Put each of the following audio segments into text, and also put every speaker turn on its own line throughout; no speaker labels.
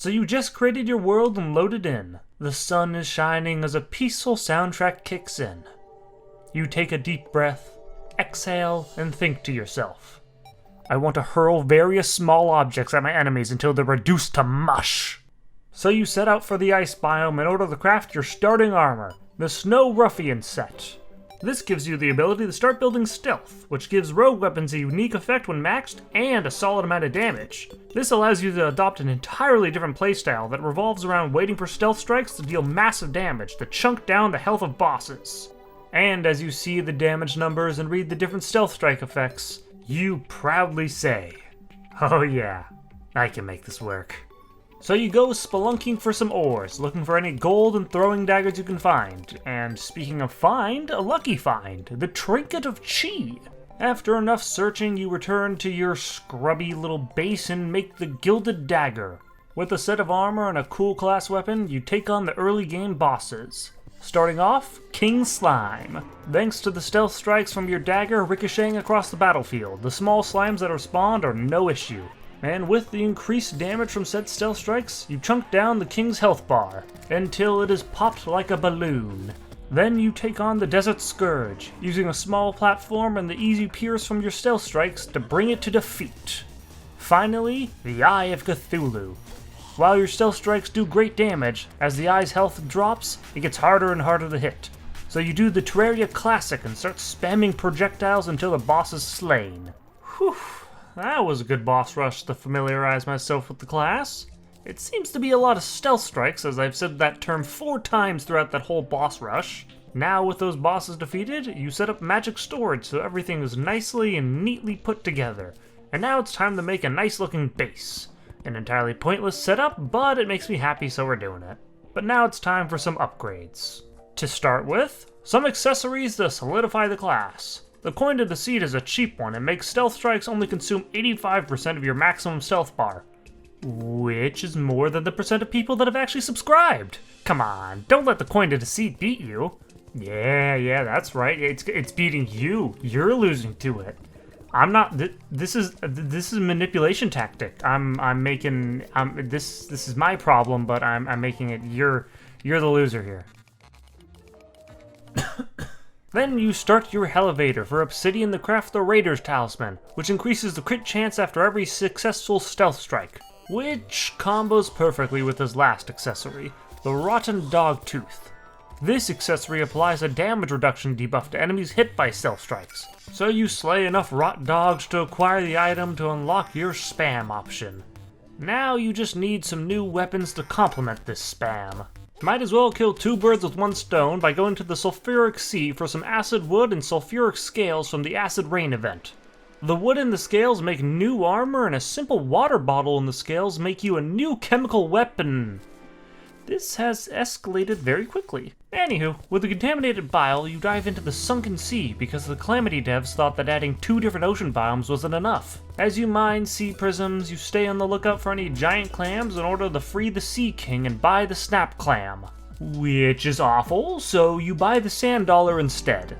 So you just created your world and loaded in. The sun is shining as a peaceful soundtrack kicks in. You take a deep breath, exhale, and think to yourself, I want to hurl various small objects at my enemies until they're reduced to mush. So you set out for the ice biome in order to craft your starting armor, the Snow Ruffian set. This gives you the ability to start building stealth, which gives rogue weapons a unique effect when maxed and a solid amount of damage. This allows you to adopt an entirely different playstyle that revolves around waiting for stealth strikes to deal massive damage to chunk down the health of bosses. And as you see the damage numbers and read the different stealth strike effects, you proudly say, oh yeah, I can make this work. So you go spelunking for some ores, looking for any gold and throwing daggers you can find. And speaking of find, a lucky find, the Trinket of Chi. After enough searching, you return to your scrubby little base and make the Gilded Dagger. With a set of armor and a cool class weapon, you take on the early game bosses. Starting off, King Slime. Thanks to the stealth strikes from your dagger ricocheting across the battlefield, the small slimes that respond are no issue. And with the increased damage from said stealth strikes, you chunk down the King's health bar, until it is popped like a balloon. Then you take on the Desert Scourge, using a small platform and the easy pierce from your stealth strikes to bring it to defeat. Finally, the Eye of Cthulhu. While your stealth strikes do great damage, as the Eye's health drops, it gets harder and harder to hit. So you do the Terraria classic and start spamming projectiles until the boss is slain. Whew. That was a good boss rush to familiarize myself with the class. It seems to be a lot of stealth strikes, as I've said that term 4 times throughout that whole boss rush. Now with those bosses defeated, you set up magic storage so everything is nicely and neatly put together. And now it's time to make a nice looking base. An entirely pointless setup, but it makes me happy so we're doing it. But now it's time for some upgrades. To start with, some accessories to solidify the class. The Coin to the Seed is a cheap one and makes stealth strikes only consume 85% of your maximum stealth bar. Which is more than the percent of people that have actually subscribed. Come on, don't let the Coin to the Seed beat you. Yeah, that's right, it's beating you. You're losing to it. I'm not, this is a manipulation tactic. This is my problem, but I'm making it, you're the loser here. Then you start your elevator for Obsidian to craft the Raider's Talisman, which increases the crit chance after every successful stealth strike, which combos perfectly with his last accessory, the Rotten Dog Tooth. This accessory applies a damage reduction debuff to enemies hit by stealth strikes, so you slay enough rot dogs to acquire the item to unlock your spam option. Now you just need some new weapons to complement this spam. Might as well kill 2 birds with 1 stone by going to the Sulfuric Sea for some acid wood and sulfuric scales from the Acid Rain event. The wood and the scales make new armor, and a simple water bottle in the scales make you a new chemical weapon. This has escalated very quickly. Anywho, with the contaminated bile, you dive into the Sunken Sea because the Calamity devs thought that adding 2 different ocean biomes wasn't enough. As you mine sea prisms, you stay on the lookout for any giant clams in order to free the Sea King and buy the Snap Clam. Which is awful, so you buy the Sand Dollar instead.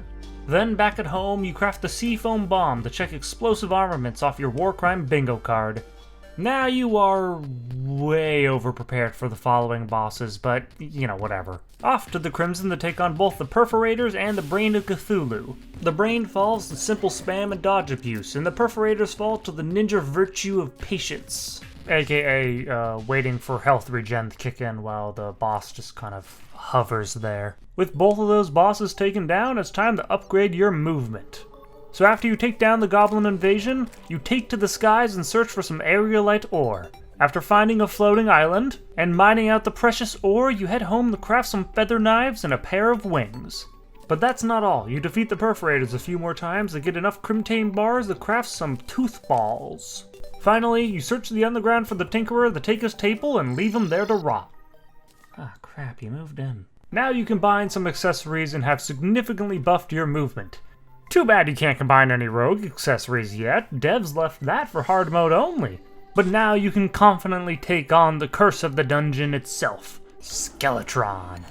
Then back at home, you craft the Sea Foam Bomb to check explosive armaments off your War Crime bingo card. Now you are way over-prepared for the following bosses, but, whatever. Off to the Crimson to take on both the Perforators and the Brain of Cthulhu. The Brain falls to simple spam and dodge abuse, and the Perforators fall to the ninja virtue of patience. AKA, waiting for health regen to kick in while the boss just kind of hovers there. With both of those bosses taken down, it's time to upgrade your movement. So after you take down the Goblin Invasion, you take to the skies and search for some aerialite ore. After finding a floating island and mining out the precious ore, you head home to craft some feather knives and a pair of wings. But that's not all. You defeat the Perforators a few more times to get enough Crimtane bars to craft some tooth balls. Finally, you search the underground for the Tinkerer to take his table and leave him there to rot. Ah, crap, he moved in. Now you combine some accessories and have significantly buffed your movement. Too bad you can't combine any rogue accessories yet. Devs left that for hard mode only. But now you can confidently take on the curse of the dungeon itself, Skeletron.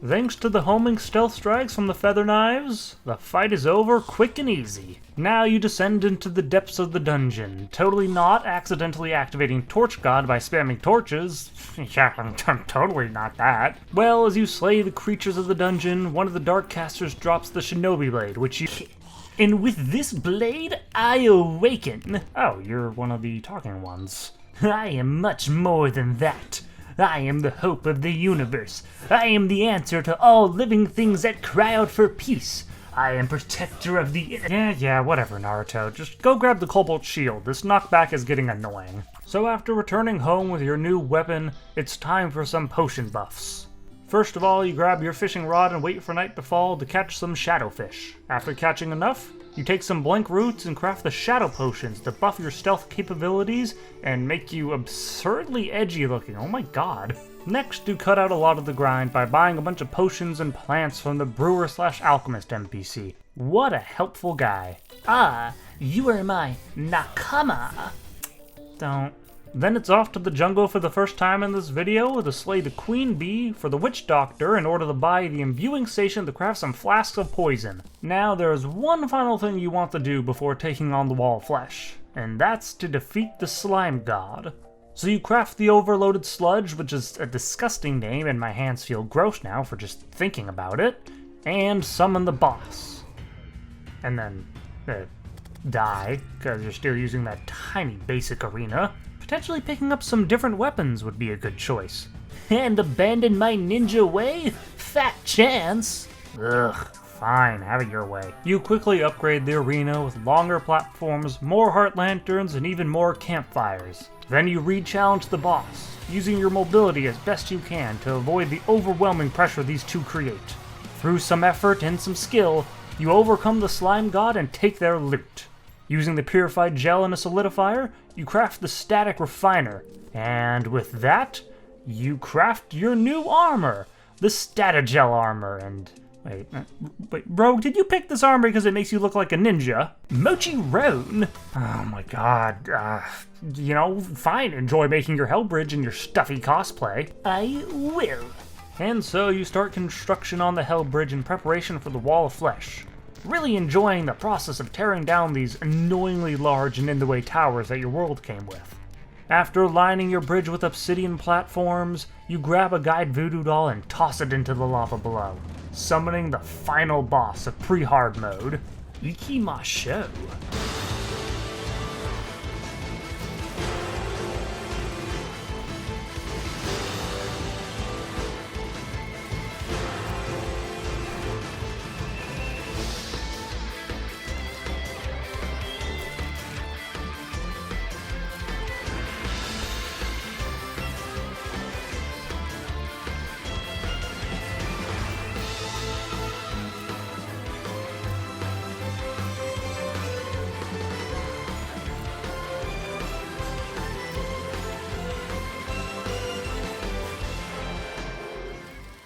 Thanks to the homing stealth strikes from the feather knives, the fight is over quick and easy. Now you descend into the depths of the dungeon, totally not accidentally activating Torch God by spamming torches. Yeah, I'm totally not that. Well, as you slay the creatures of the dungeon, one of the Dark Casters drops the Shinobi Blade, which you... And with this blade, I awaken. Oh, you're one of the talking ones. I am much more than that. I am the hope of the universe. I am the answer to all living things that cry out for peace. I am protector of the... Yeah, whatever, Naruto. Just go grab the Cobalt Shield. This knockback is getting annoying. So after returning home with your new weapon, it's time for some potion buffs. First of all, you grab your fishing rod and wait for night to fall to catch some shadowfish. After catching enough, you take some blank roots and craft the shadow potions to buff your stealth capabilities and make you absurdly edgy looking. Oh my god. Next, you cut out a lot of the grind by buying a bunch of potions and plants from the brewer/alchemist NPC. What a helpful guy. Ah, you are my nakama. Don't. Then it's off to the jungle for the first time in this video to slay the queen bee for the witch doctor in order to buy the imbuing station to craft some flasks of poison. Now there's one final thing you want to do before taking on the wall of flesh, and that's to defeat the slime god. So you craft the overloaded sludge, which is a disgusting name and my hands feel gross now for just thinking about it, and summon the boss. And then die, because you're still using that tiny basic arena. Potentially picking up some different weapons would be a good choice. And abandon my ninja way? Fat chance! Ugh, fine, have it your way. You quickly upgrade the arena with longer platforms, more heart lanterns, and even more campfires. Then you re-challenge the boss, using your mobility as best you can to avoid the overwhelming pressure these two create. Through some effort and some skill, you overcome the slime god and take their loot. Using the purified gel and a solidifier, you craft the static refiner. And with that, you craft your new armor, the Statagel armor. And wait, Rogue, did you pick this armor because it makes you look like a ninja? Mochi Roan? Oh my god. Fine, enjoy making your Hellbridge and your stuffy cosplay. I will. And so you start construction on the Hellbridge in preparation for the Wall of Flesh. Really enjoying the process of tearing down these annoyingly large and in-the-way towers that your world came with. After lining your bridge with obsidian platforms, you grab a guide voodoo doll and toss it into the lava below, summoning the final boss of Pre-Hardmode, Ikimasho.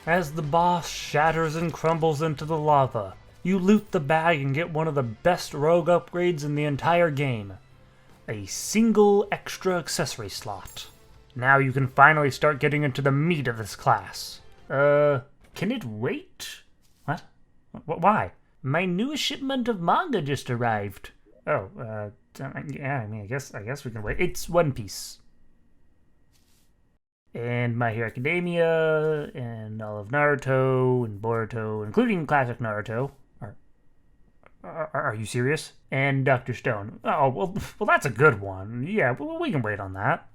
As the boss shatters and crumbles into the lava, you loot the bag and get one of the best rogue upgrades in the entire game. A single extra accessory slot. Now you can finally start getting into the meat of this class. Can it wait? What? Why? My newest shipment of manga just arrived. Oh, yeah, I guess we can wait. It's One Piece. And My Hero Academia, and all of Naruto, and Boruto, including classic Naruto. Are you serious? And Dr. Stone. Oh, well, that's a good one. Yeah, we can wait on that.